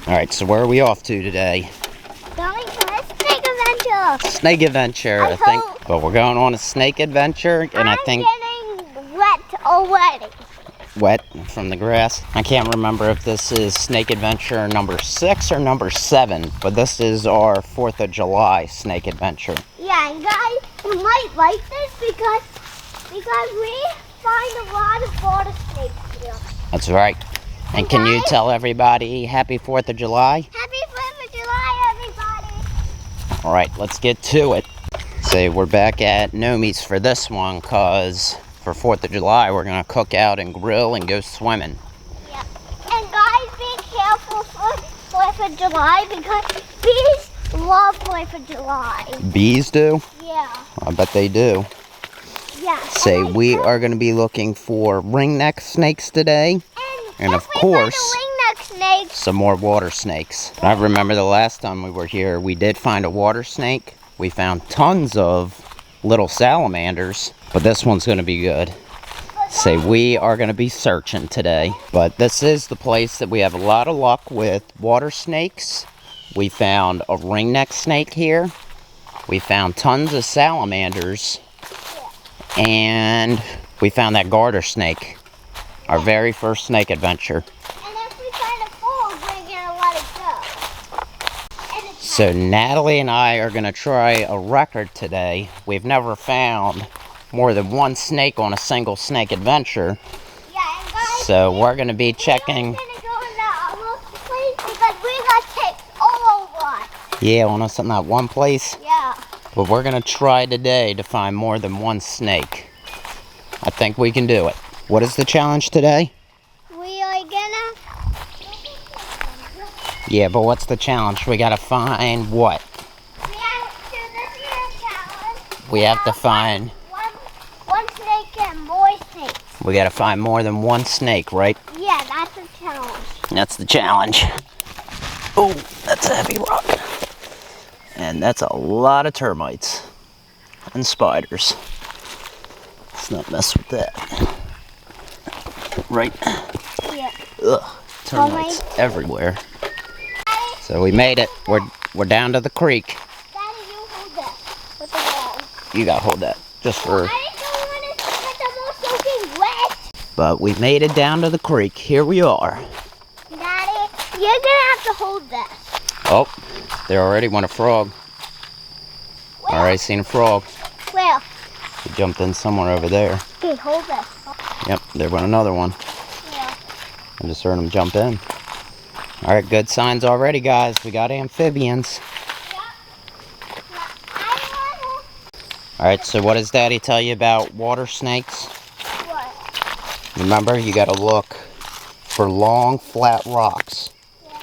Alright, so where are we off to today? Going to a snake adventure. Snake adventure, I think. But we're going on a snake adventure, and I think... I'm getting wet already. Wet from the grass. I can't remember if this is snake adventure number 6 or number 7, but this is our 4th of July snake adventure. Yeah, and guys, you might like this because we find a lot of water snakes here. That's right. And can you tell everybody Happy 4th of July? Happy 4th of July, everybody! Alright, let's get to it. So we're back at Nomi's for this one, because for 4th of July we're going to cook out and grill and go swimming. Yeah. And guys, be careful for 4th of July because bees love 4th of July. Bees do? Yeah. I bet they do. Yeah. Say we are going to be looking for ringneck snakes today. And of course, some more water snakes. I remember the last time we were here, we did find a water snake. We found tons of little salamanders, but this one's going to be good. Say we are going to be searching today. But this is the place that we have a lot of luck with water snakes. We found a ringneck snake here. We found tons of salamanders. And we found that garter snake. Our very first snake adventure. And if we find a frog, we're going to let it go. So Natalie and I are going to try a record today. We've never found more than one snake on a single snake adventure. Yeah, and guys, so we're going to be checking. We're going to go in that place because we got ticks all over us. Yeah, on us in that one place. Yeah. But we're going to try today to find more than one snake. I think we can do it. What is the challenge today? We are gonna... Yeah, but what's the challenge? We gotta find what? We have to find... One snake and more snakes. We gotta find more than one snake, right? Yeah, that's the challenge. That's the challenge. Oh, that's a heavy rock. And that's a lot of termites. And spiders. Let's not mess with that. Right? Yeah. Ugh, termites everywhere. So we made it. We're down to the creek. Daddy, you hold that with the wall. You gotta hold that just for. I don't want to get them all soaking wet. But we made it down to the creek. Here we are. Daddy, you're gonna have to hold this. Oh, there already went a frog. Already seen a frog. Where? He jumped in somewhere over there. Okay, hold this. Yep, there went another one. Yeah. I just heard him jump in. Alright, good signs already, guys. We got amphibians. Alright, so what does Daddy tell you about water snakes? What? Remember, you gotta look for long, flat rocks. Yeah.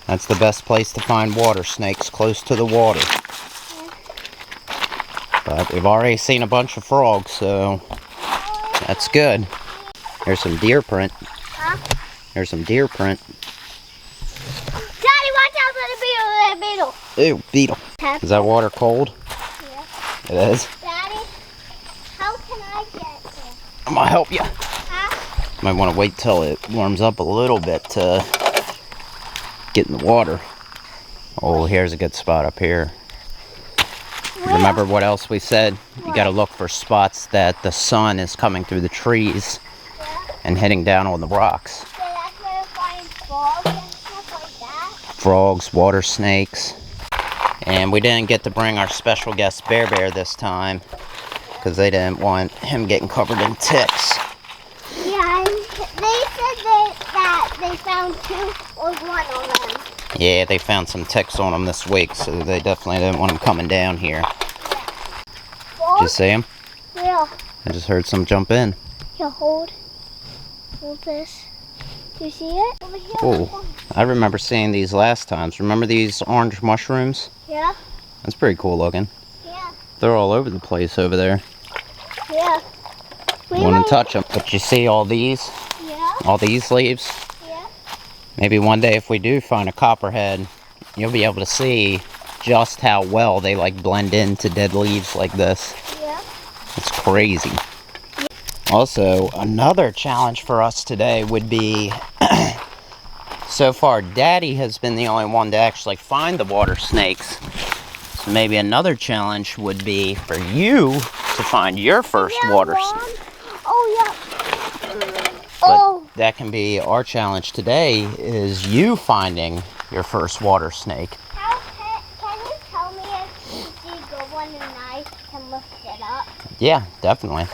That's the best place to find water snakes, close to the water. But we've already seen a bunch of frogs, so that's good. There's some deer print. Huh? There's some deer print. Daddy, watch out for the beetle. Ew, beetle. Is that water cold? Yeah. It is. Daddy, how can I get there? I'm gonna help you. Huh? Might want to wait till it warms up a little bit to get in the water. Oh, here's a good spot up here. Where? Remember what else we said? You gotta look for spots that the sun is coming through the trees and hitting down on the rocks. So that's where we find frogs and stuff like that? Frogs, water snakes. And we didn't get to bring our special guest Bear this time because they didn't want him getting covered in ticks. Yeah, and they said that they found 2 or 1 on them. Yeah, they found some ticks on him this week, so they definitely didn't want him coming down here. Did you see him? Yeah. I just heard some jump in. Here, hold this. Do you see it? Over here. Oh, I remember seeing these last times. Remember these orange mushrooms? Yeah. That's pretty cool looking. Yeah. They're all over the place over there. Yeah. I want to touch them. But you see all these? Yeah. All these leaves? Yeah. Maybe one day if we do find a copperhead, you'll be able to see just how well they like blend into dead leaves like this. Yeah. It's crazy. Also, another challenge for us today would be So far, Daddy has been the only one to actually find the water snakes. So maybe another challenge would be for you to find your first water snake. Oh, yeah. But that can be our challenge today, is you finding your first water snake. Can you tell me if you see a good one and I can lift it up? Yeah, definitely.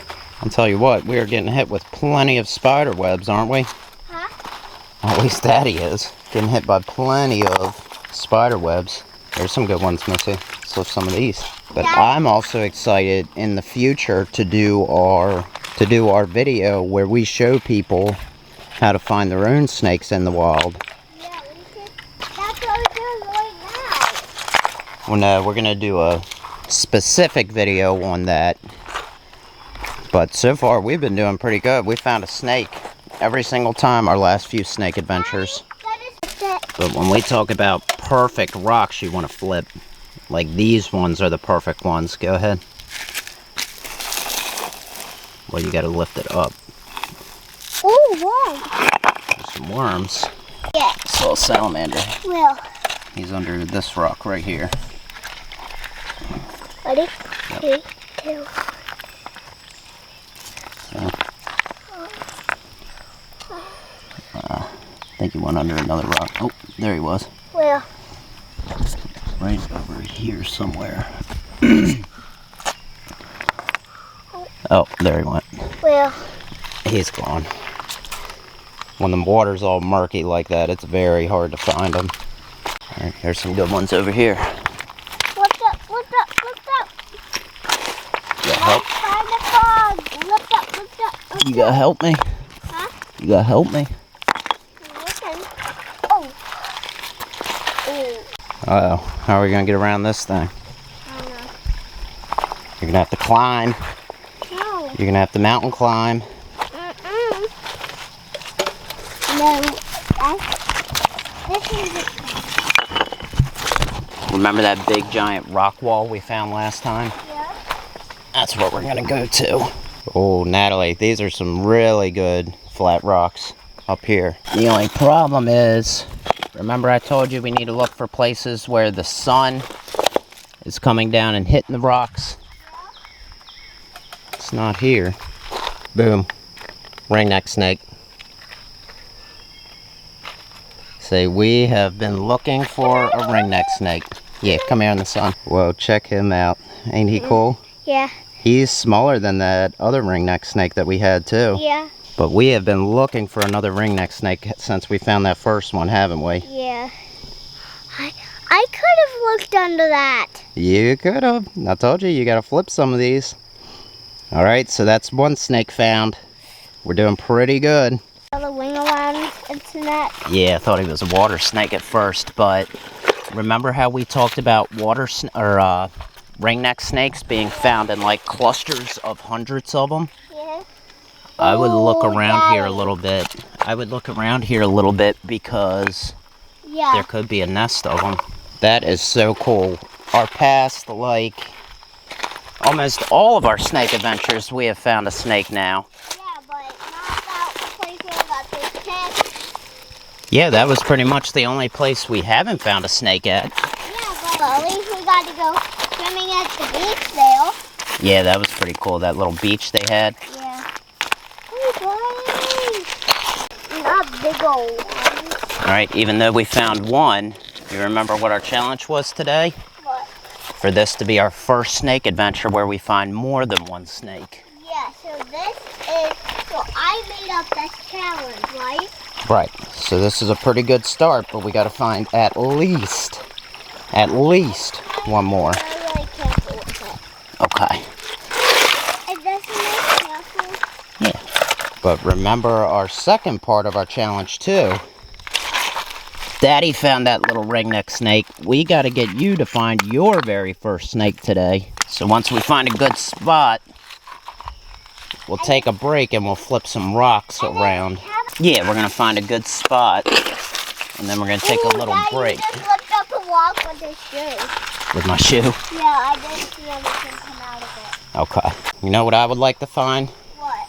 I'll tell you what, we are getting hit with plenty of spider webs, aren't we? Huh? At least Daddy is. Getting hit by plenty of spider webs. There's some good ones, Missy. Let's lift some of these. But I'm also excited in the future to do our video where we show people how to find their own snakes in the wild. Yeah, that's what we're doing right now. We're gonna do a specific video on that. But so far we've been doing pretty good. We found a snake every single time our last few snake adventures. But when we talk about perfect rocks you want to flip, like these ones are the perfect ones. Go ahead. Well, you got to lift it up. Oh, wow. There's some worms. Yeah. This little salamander. Well. He's under this rock right here. Ready? Yep. 3, 2. I think he went under another rock. Oh, there he was. Well. Right over here somewhere. Oh, there he went. Well. He's gone. When the water's all murky like that, it's very hard to find them. All right, here's some good ones over here. Lift up, lift up, lift up. You gotta help? Find the frog. Lift up, lift up, lift You gotta help me? Huh? You gotta help me? Listen. Oh. Uh-oh. How are we gonna get around this thing? I don't know. You're gonna have to climb. No. You're gonna have to mountain climb. No. This is Remember that big giant rock wall we found last time? Yeah. That's what we're gonna go to. Oh, Natalie, these are some really good flat rocks up here. The only problem is, remember I told you we need to look for places where the sun is coming down and hitting the rocks? It's not here. Boom. Ringneck snake. Say, we have been looking for a ringneck snake. Yeah, come here in the sun. Whoa, check him out. Ain't he cool? Yeah. He's smaller than that other ringneck snake that we had too. Yeah. But we have been looking for another ringneck snake since we found that first one, haven't we? Yeah. I could have looked under that. You could have. I told you, you gotta flip some of these. Alright, so that's one snake found. We're doing pretty good. The wing around its neck. Yeah, I thought he was a water snake at first, but remember how we talked about ringneck snakes being found in like clusters of hundreds of them? Yeah. I would look around here a little bit. I would look around here a little bit because there could be a nest of them. That is so cool. Our past, like, almost all of our snake adventures, we have found a snake now. Yeah, but not that place where we got this cat. Yeah, that was pretty much the only place we haven't found a snake at. Yeah, but at least we got to go swimming at the beach there. Yeah, that was pretty cool, that little beach they had. Yeah. Not big old ones. Alright, even though we found one, you remember what our challenge was today? What? For this to be our first snake adventure where we find more than one snake. Yeah, so I made up this challenge, right? Right, so this is a pretty good start, but we gotta find at least one more. I'm really careful with it. Okay. It doesn't make careful. Yeah. But remember our second part of our challenge too. Daddy found that little ringneck snake. We gotta get you to find your very first snake today. So once we find a good spot, we'll take a break and we'll flip some rocks around. Yeah, we're gonna find a good spot, and then we're gonna take a little break. You just looked up a walk with his shoe. With my shoe? Yeah, I didn't see anything come out of it. Okay. You know what I would like to find? What?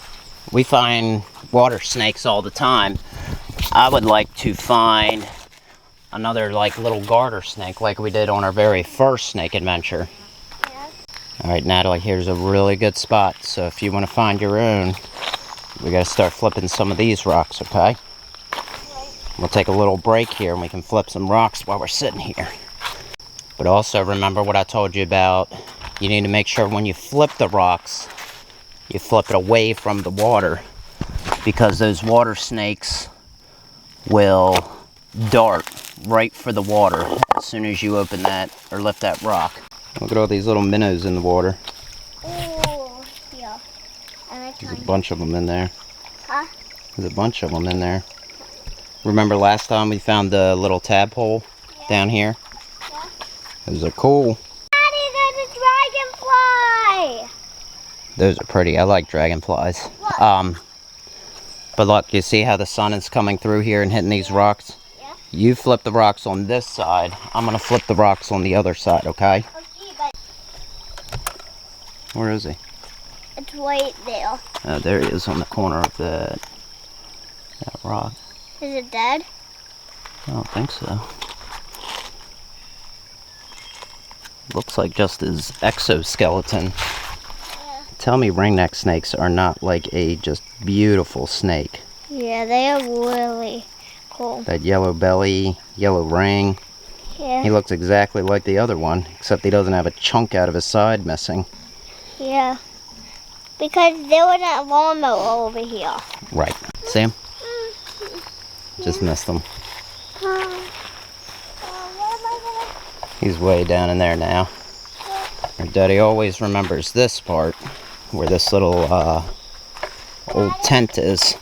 We find water snakes all the time, I would like to find another like little garter snake like we did on our very first snake adventure. Yes. Alright, Natalie, here's a really good spot. So if you want to find your own, we got to start flipping some of these rocks, okay? We'll take a little break here and we can flip some rocks while we're sitting here. But also remember what I told you about. You need to make sure when you flip the rocks, you flip it away from the water, because those water snakes will dart right for the water as soon as you open that or lift that rock. Look at all these little minnows in the water. Oh, yeah. There's a bunch of them in there. Huh? There's a bunch of them in there. Remember last time we found the little tadpole down here? Yeah. Those are cool. Daddy, there's a dragonfly! Those are pretty. I like dragonflies. Look. But look, you see how the sun is coming through here and hitting these rocks? Yeah. You flip the rocks on this side. I'm going to flip the rocks on the other side, okay? Okay, but Where is he? it's right there. Oh, there he is on the corner of that rock. Is it dead? I don't think so. Looks like just his exoskeleton. Yeah. Tell me ringneck snakes are not like a just beautiful snake. Yeah, they are really cool. That yellow belly, yellow ring. Yeah. He looks exactly like the other one, except he doesn't have a chunk out of his side missing. Yeah. Because there was a lawnmower over here. Right. See him? Just missed him. He's way down in there now. Our daddy always remembers this part, where this little old tent is.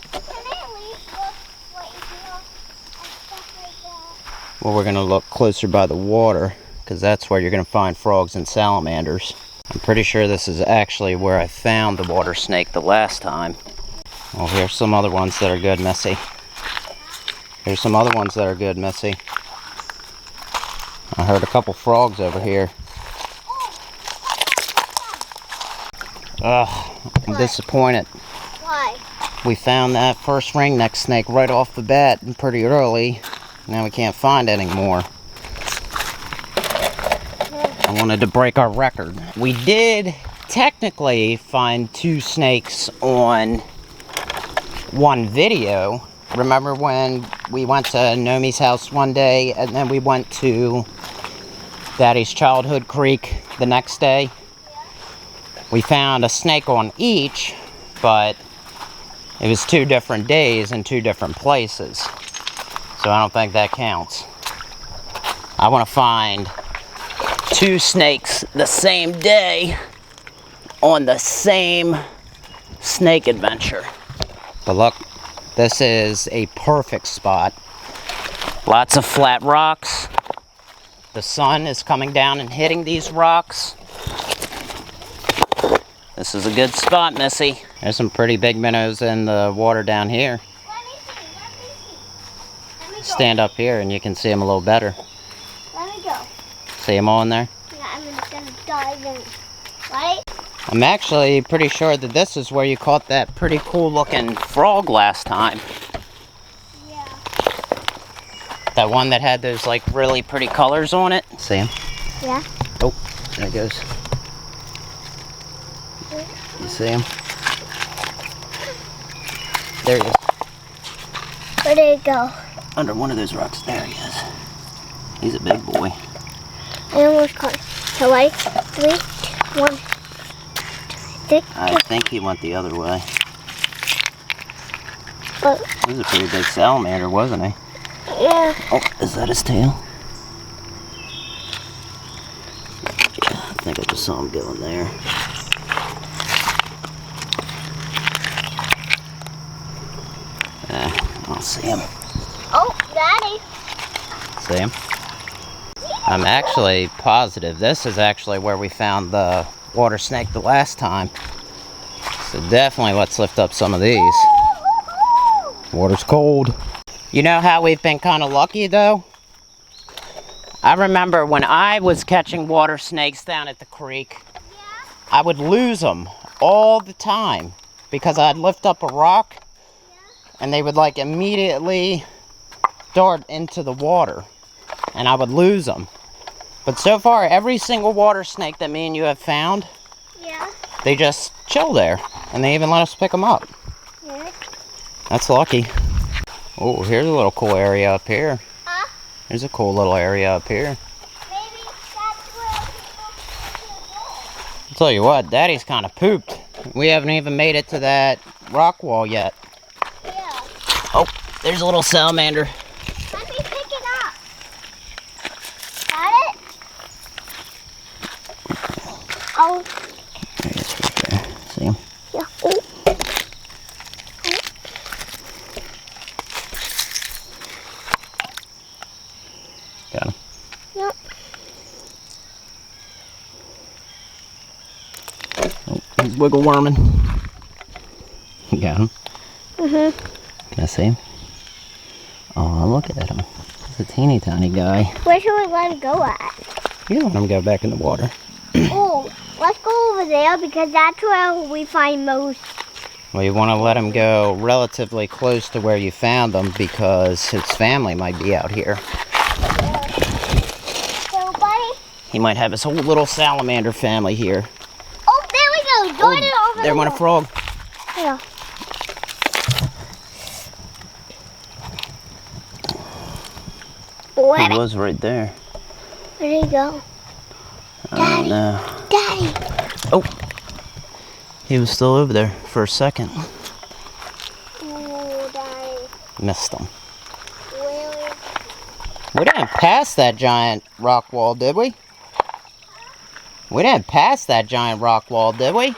Well, we're going to look closer by the water, because that's where you're going to find frogs and salamanders. I'm pretty sure this is actually where I found the water snake the last time. Well, here's some other ones that are good, Missy. Here's some other ones that are good, Missy. I heard a couple frogs over here. Ugh, I'm disappointed. Why? We found that first ringneck snake right off the bat and pretty early. Now we can't find any more. I wanted to break our record. We did technically find 2 snakes on one video. Remember when we went to Nomi's house one day and then we went to Daddy's childhood creek the next day? We found a snake on each, but it was 2 different days in 2 different places. So I don't think that counts. I want to find 2 snakes the same day on the same snake adventure. But look, this is a perfect spot. Lots of flat rocks. The sun is coming down and hitting these rocks. This is a good spot, Missy. There's some pretty big minnows in the water down here. Stand up here and you can see them a little better. Let me go. See them all in there? Yeah, I'm just gonna dive in. Right? I'm actually pretty sure that this is where you caught that pretty cool looking frog last time. Yeah. That one that had those like really pretty colors on it. See him? Yeah. Oh, there it goes. You see him? There he is. Where did it go? Under one of those rocks. There he is. He's a big boy. I almost caught it. So wait, 3, 2, 1. I think he went the other way. But, He was a pretty big salamander, wasn't he? yeah. Oh, is that his tail? Yeah, I think I just saw him going there. I don't see him. Oh, Daddy. See him? I'm actually positive this is actually where we found the water snake the last time. So definitely let's lift up some of these. Water's cold. You know how we've been kind of lucky though? I remember when I was catching water snakes down at the creek, I would lose them all the time because I'd lift up a rock and they would like immediately dart into the water, and I would lose them. But so far, every single water snake that me and you have found, yeah, they just chill there, and they even let us pick them up. yeah. That's lucky. Oh, here's a little cool area up here. Huh? There's a cool little area up here. Maybe that's where people go. I'll tell you what, Daddy's kind of pooped. We haven't even made it to that rock wall yet. Yeah. Oh, there's a little salamander. Let me pick it up. Got it? Oh. There he is right there. See him? Yeah. Oh. Got him. Yep. Oh, he's wiggle worming. You got him? Mm-hmm. Can I see him? Oh, look at him. He's a teeny tiny guy. Where should we let him go at? You let him go back in the water. Oh, let's go over there because that's where we find most. Well, you want to let him go relatively close to where you found him because his family might be out here. So, buddy. He might have his whole little salamander family here. Oh, there we go. Join it over There went a frog. Yeah. He was right there. Where did he go? I don't know. Daddy. Oh, he was still over there for a second. Oh, Daddy. Missed him. Really? We didn't pass that giant rock wall, did we? We didn't pass that giant rock wall, did we?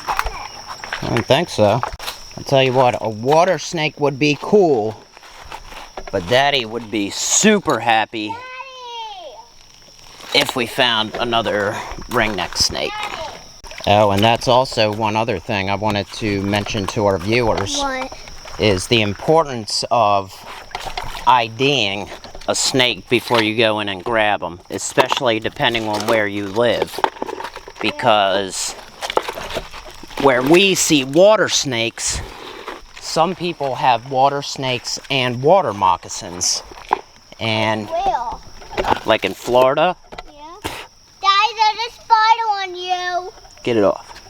I don't think so. I'll tell you what, a water snake would be cool, but Daddy would be super happy Daddy. if we found another ringneck snake. Oh, and that's also one other thing I wanted to mention to our viewers. What? Is the importance of IDing a snake before you go in and grab them, especially depending on where you live. Because where we see water snakes, some people have water snakes and water moccasins. And Where? like in Florida, Yeah. Daddy, there's a spider on you. get it off.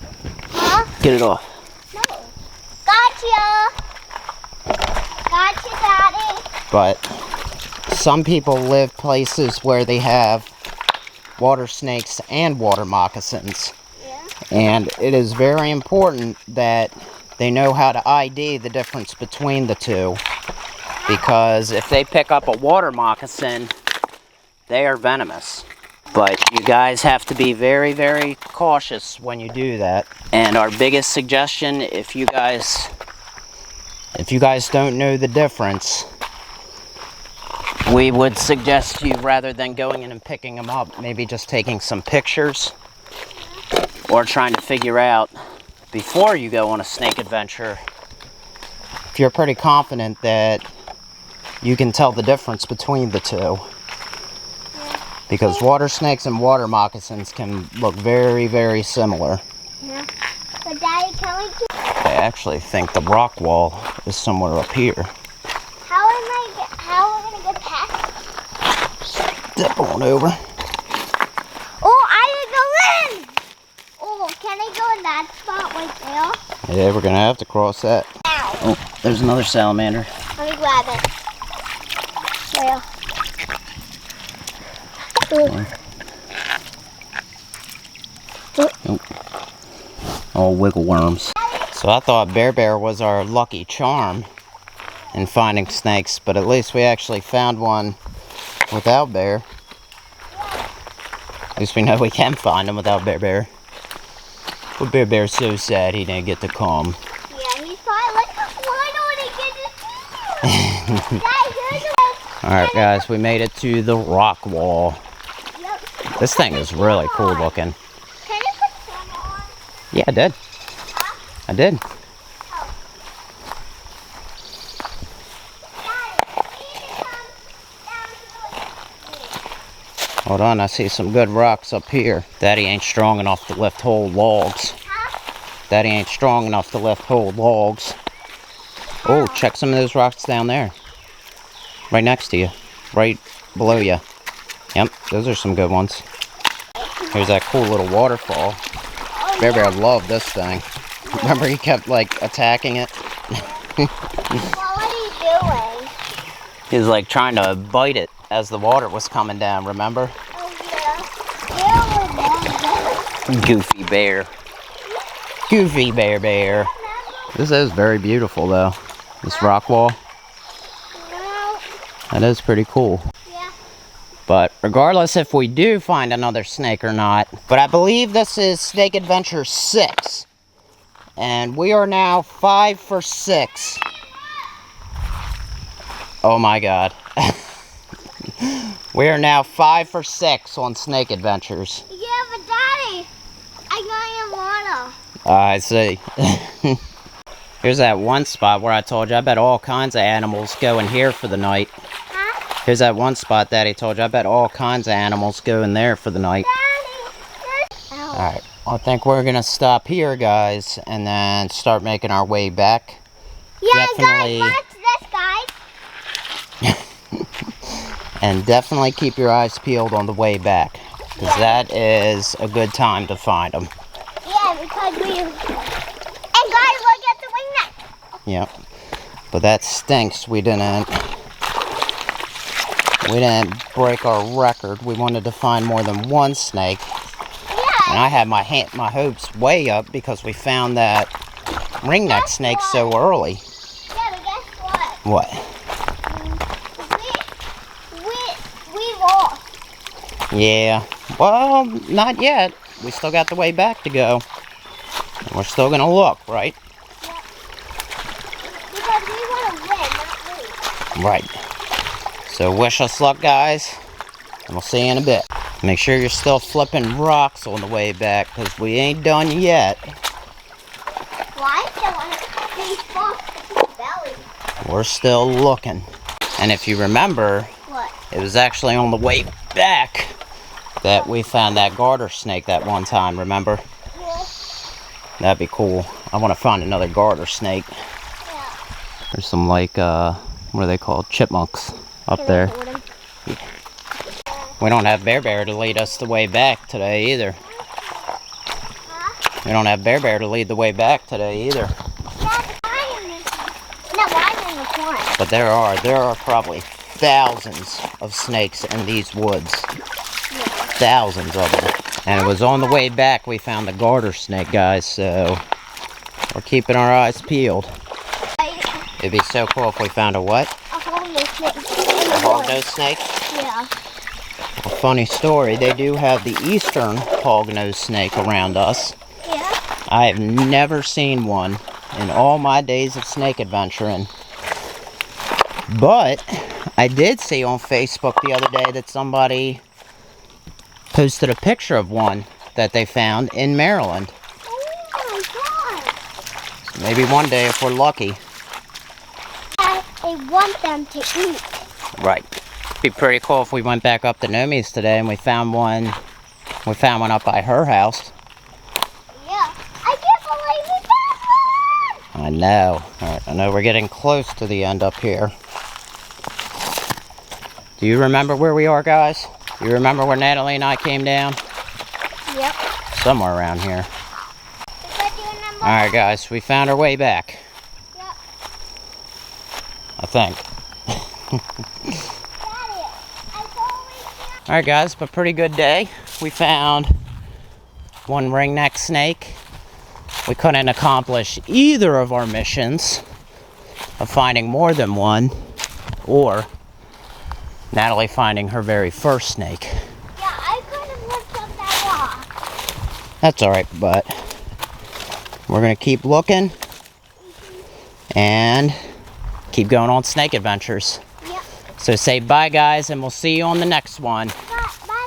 Huh? Get it off. No. Gotcha. Gotcha, Daddy. But some people live places where they have water snakes and water moccasins. Yeah. And it is very important that they know how to ID the difference between the two. Because if they pick up a water moccasin, they are venomous. But you guys have to be very, very cautious when you do that. And our biggest suggestion, if you guys don't know the difference, we would suggest you, rather than going in and picking them up, maybe just taking some pictures or trying to figure out before you go on a snake adventure if you're pretty confident that you can tell the difference between the two. Because water snakes and water moccasins can look very, very similar. Yeah. But Daddy, can we keep... I actually think the rock wall is somewhere up here. How are we gonna get past? Step on over. Oh, I didn't go in! Oh, can I go in that spot right there? Yeah, we're gonna have to cross that. Ow. Oh, there's another salamander. Let me grab it. Where? Nope. All wiggle worms. So I thought Bear was our lucky charm in finding snakes, but at least we actually found one without Bear. At least we know we can find them without Bear. But Bear's so sad he didn't get to come. Yeah, he's probably like, why don't I get this? Dad, here's a... Alright guys, we made it to the rock wall. Yep. This thing is really cool looking. Can you put some on? Yeah, I did. I did. Hold on, I see some good rocks up here. Daddy ain't strong enough to lift whole logs. Daddy ain't strong enough to lift whole logs. Oh, check some of those rocks down there. Right next to you. Right below you. Yep, those are some good ones. Here's that cool little waterfall. Bear Bear loved this thing. Remember he kept like attacking it? Well, what are you doing? He was like trying to bite it as the water was coming down, remember? Oh, yeah. Bear would love Goofy bear. Goofy bear. This is very beautiful though. This rock wall. No. That is pretty cool. Yeah. But regardless if we do find another snake or not, but I believe this is Snake Adventure 6. And we are now 5 for 6. Oh my god. We are now 5 for 6 on Snake Adventures. Yeah, but Daddy, I got in water. I see. Here's that one spot where I told you I bet all kinds of animals go in here for the night. Huh? Here's that one spot Daddy told you I bet all kinds of animals go in there for the night. Daddy. Alright, I think we're gonna stop here, guys, and then start making our way back. Yeah, Definitely. guys, watch this, guys. And definitely keep your eyes peeled on the way back, because that is a good time to find them. Yeah, because we... And guys, look at the wingneck. Yep. But that stinks. We didn't break our record. We wanted to find more than one snake. And Yeah. I had my hopes way up because we found that ringneck snake so early. Yeah, but guess what? What? We lost. Yeah. Well, not yet. We still got the way back to go. And we're still gonna look, right? Yeah. Because we want to win, not lose. Right. So wish us luck, guys. And we'll see you in a bit. Make sure you're still flipping rocks on the way back, because we ain't done yet. Why? I want to be fucked belly. We're still looking. And if you remember, What? it was actually on the way back that we found that garter snake that one time, remember? Yeah. That'd be cool. I want to find another garter snake. Yeah. There's some like, what are they called? Chipmunks up there. We don't have Bear Bear to lead us the way back today either. Huh? We don't have Bear Bear to lead the way back today either. Yeah, I'm in this. No, I'm in the corner. But there are probably thousands of snakes in these woods. Thousands of them. And it was on the way back we found the garter snake, guys, so we're keeping our eyes peeled. It'd be so cool if we found a what? A whole new snake. A hognose snake? Yeah. A funny story, they do have the eastern hognose snake around us. Yeah. I have never seen one in all my days of snake adventuring. But I did see on Facebook the other day that somebody posted a picture of one that they found in Maryland. Oh my god. So maybe one day if we're lucky. I want them to eat. Right. It'd be pretty cool if we went back up to Nomi's today and we found one. We found one up by her house. Yeah. I can't believe we found one. I know. Alright, I know we're getting close to the end up here. Do you remember where we are, guys? Do you remember where Natalie and I came down? Yep. Somewhere around here. Alright, guys, we found our way back. Yep. I think. Daddy, I totally can't. Alright, guys, but pretty good day. We found one ringneck snake. We couldn't accomplish either of our missions of finding more than one, or Natalie finding her very first snake. Yeah, I could have looked up that rock. That's alright, but we're going to keep looking and keep going on snake adventures. Yep. So say bye, guys, and we'll see you on the next one. Bye,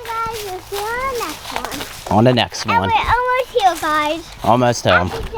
guys. We'll see you on the next one. On the next And one. we're almost here, guys. Almost home. Happy